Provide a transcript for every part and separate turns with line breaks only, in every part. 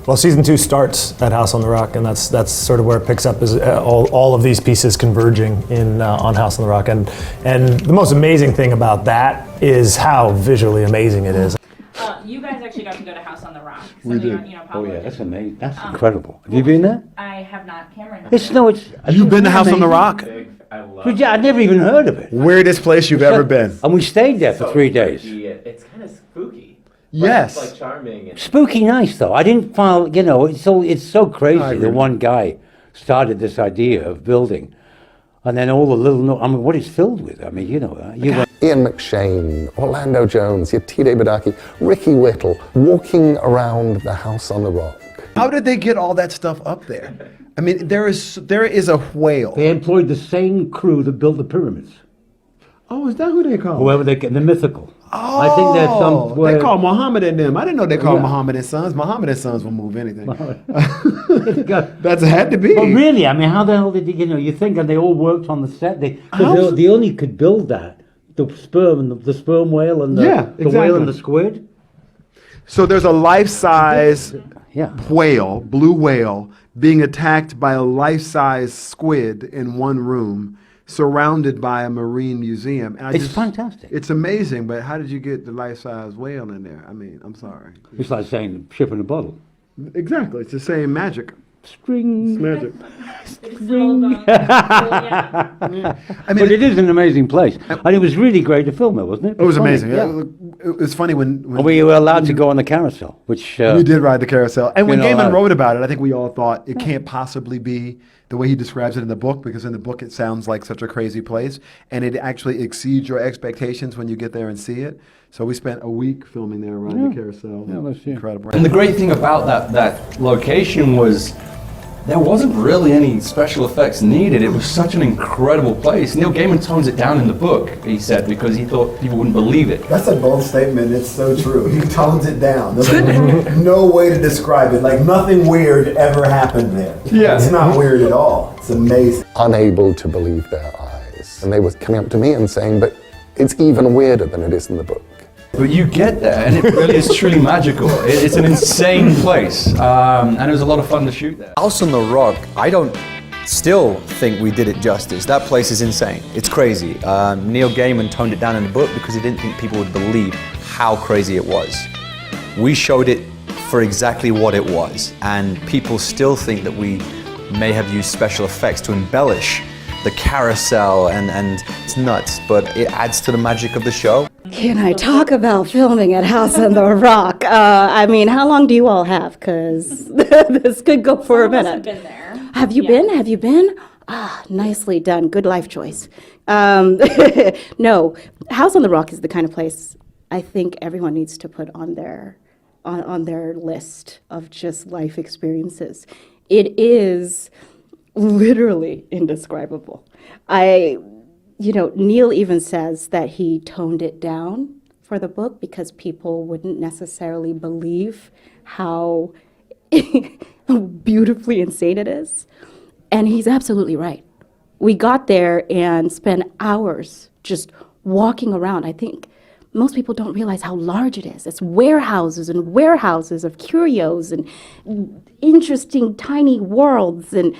Well, season 2 starts at House on the Rock, and that's sort of where it picks up, is all of these pieces converging in on House on the Rock, and the most amazing thing about that is how visually amazing it is.
You guys actually got to go to House on the Rock.
We did.
Oh yeah, that's amazing. That's incredible. Have you been there?
I have not. Cameron.
It's
You've been to House on the Rock?
I'd never even heard of it.
Weirdest place you've ever been.
And we stayed there for 3 days.
It's kind of spooky.
Yes.
It's like charming. And
Spooky nice though. I didn't find, it's so crazy that one guy started this idea of building, and then all the little, what it's filled with. I mean, you went,
Ian McShane, Orlando Jones, Yetide Badaki, Ricky Whittle, walking around the House on the Rock.
How did they get all that stuff up there? I mean, there is a whale.
they employed the same crew that built the pyramids.
Oh, is that who they call?
Whoever they get, the mythical.
Oh,
I think there's some.
they call Muhammad and them. I didn't know they called
Yeah.
Muhammad and Sons. Muhammad and Sons will move anything. That's had to be.
But really, I mean, how the hell did you think, and they all worked on the set? They only could build that. The sperm and the sperm whale and the whale and the squid.
So there's a life-size
Yeah.
whale, blue whale, being attacked by a life-size squid in one room, surrounded by a marine museum. And
It's fantastic.
It's amazing, but how did you get the life-size whale in there? I mean, I'm sorry.
It's like saying ship in a bottle.
Exactly, it's the same magic.
String.
It's magic.
It's still, yeah.
I mean,
But it is an amazing place. And it was really great to film it, wasn't it?
it was
funny,
amazing.
Yeah.
It was funny when
And we were allowed to go on the carousel, which...
we did ride the carousel. And when
you know,
Gaiman wrote about it, I think we all thought it can't possibly be the way he describes it in the book, because in the book it sounds like such a crazy place, and it actually exceeds your expectations when you get there and see it. So we spent a week filming there around the carousel.
Yeah, that's- yeah.
Incredible.
And the great thing about that location was there wasn't really any special effects needed. It was such an incredible place. Neil Gaiman tones it down in the book, he said, because he thought people wouldn't believe it.
That's a bold statement. It's so true. He tones it down. There's like no way to describe it. Like nothing weird ever happened there.
Yeah.
It's not weird at all. It's amazing.
Unable to believe their eyes. And they were coming up to me and saying, but it's even weirder than it is in the book.
But you get there, and it really is truly magical. It's an insane place, and it was a lot of fun to shoot there.
House on the Rock, I don't still think we did it justice. That place is insane. It's crazy. Neil Gaiman toned it down in the book because he didn't think people would believe how crazy it was. We showed it for exactly what it was, and people still think that we may have used special effects to embellish the carousel, and it's nuts, but it adds to the magic of the show.
Can I talk about filming at House on the Rock? I mean, how long do you all have? Because this could go for a
Some of us have
minute.
been there.
Have you been? Have you been? Ah, nicely done. Good life choice. No, House on the Rock is the kind of place I think everyone needs to put on their list of just life experiences. It is literally indescribable. Neil even says that he toned it down for the book because people wouldn't necessarily believe how beautifully insane it is. And he's absolutely right. We got there and spent hours just walking around. I think most people don't realize how large it is. It's warehouses and warehouses of curios and interesting tiny worlds and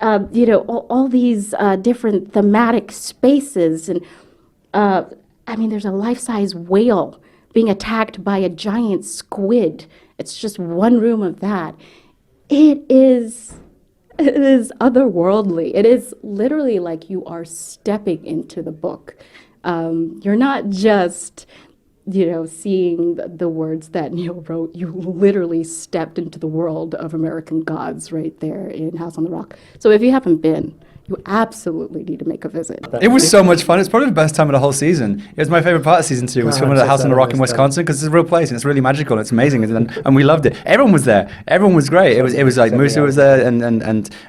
all these different thematic spaces. And there's a life-size whale being attacked by a giant squid. It's just one room of that. It is otherworldly. It is literally like you are stepping into the book. You're not just, seeing the words that Neil wrote. You literally stepped into the world of American gods right there in House on the Rock. So if you haven't been, you absolutely need to make a visit.
It was so much fun. It's probably the best time of the whole season. It was my favorite part of season 2. Was filming at House on the Rock in Wisconsin because it's a real place and it's really magical. It's amazing, and we loved it. Everyone was there. Everyone was great. It was like Musa was there, and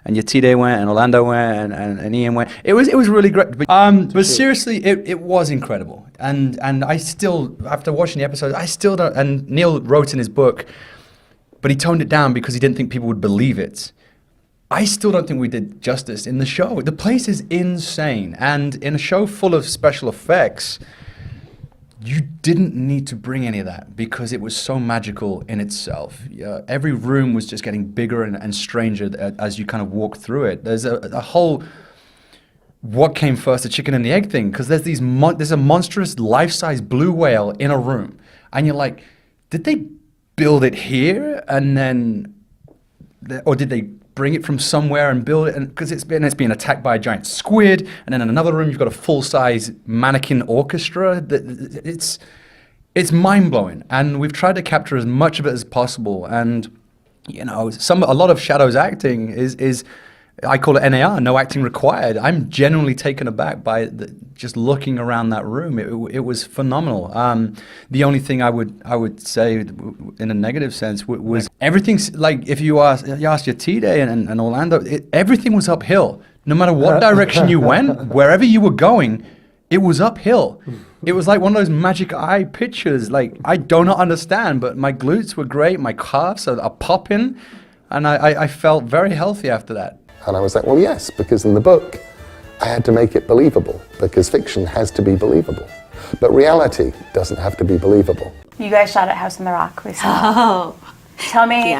Yetide went, and Orlando went, and Ian went. It was really great. But seriously, it was incredible. And I still, after watching the episode, I still don't. And Neil wrote in his book, but he toned it down because he didn't think people would believe it. I still don't think we did justice in the show. The place is insane. And in a show full of special effects, you didn't need to bring any of that because it was so magical in itself. Every room was just getting bigger and stranger as you kind of walk through it. There's a whole what came first, the chicken and the egg thing, because there's a monstrous life-size blue whale in a room, and you're like, did they build it here and then, or did they bring it from somewhere and build it? And because it's being attacked by a giant squid, and then in another room you've got a full-size mannequin orchestra. It's mind-blowing, and we've tried to capture as much of it as possible. And you know, a lot of Shadow's acting is I call it NAR, no acting required. I'm genuinely taken aback by just looking around that room. It was phenomenal. The only thing I would say in a negative sense was everything's like, if you asked your T-Day and Orlando, everything was uphill. No matter what direction you went, wherever you were going, it was uphill. It was like one of those magic eye pictures. Like, I do not understand, but my glutes were great. My calves are popping, and I felt very healthy after that.
And I was like, well, yes, because in the book, I had to make it believable, because fiction has to be believable. But reality doesn't have to be believable.
You guys shot at House on the Rock recently.
Oh,
Tell me,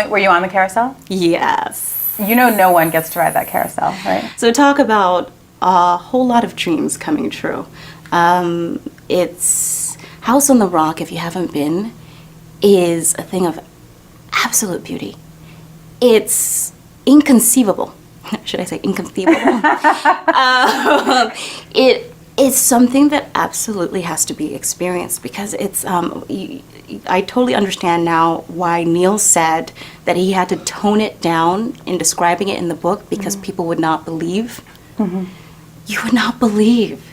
were you on the carousel?
yes.
You know no one gets to ride that carousel, right?
So talk about a whole lot of dreams coming true. It's House on the Rock, if you haven't been, is a thing of absolute beauty. It's inconceivable. Should I say inconceivable? It is something that absolutely has to be experienced, because it's. I totally understand now why Neil said that he had to tone it down in describing it in the book, because people would not believe. You would not believe.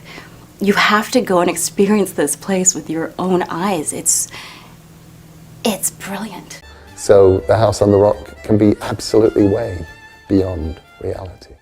You have to go and experience this place with your own eyes. It's brilliant.
So the House on the Rock can be absolutely way beyond reality.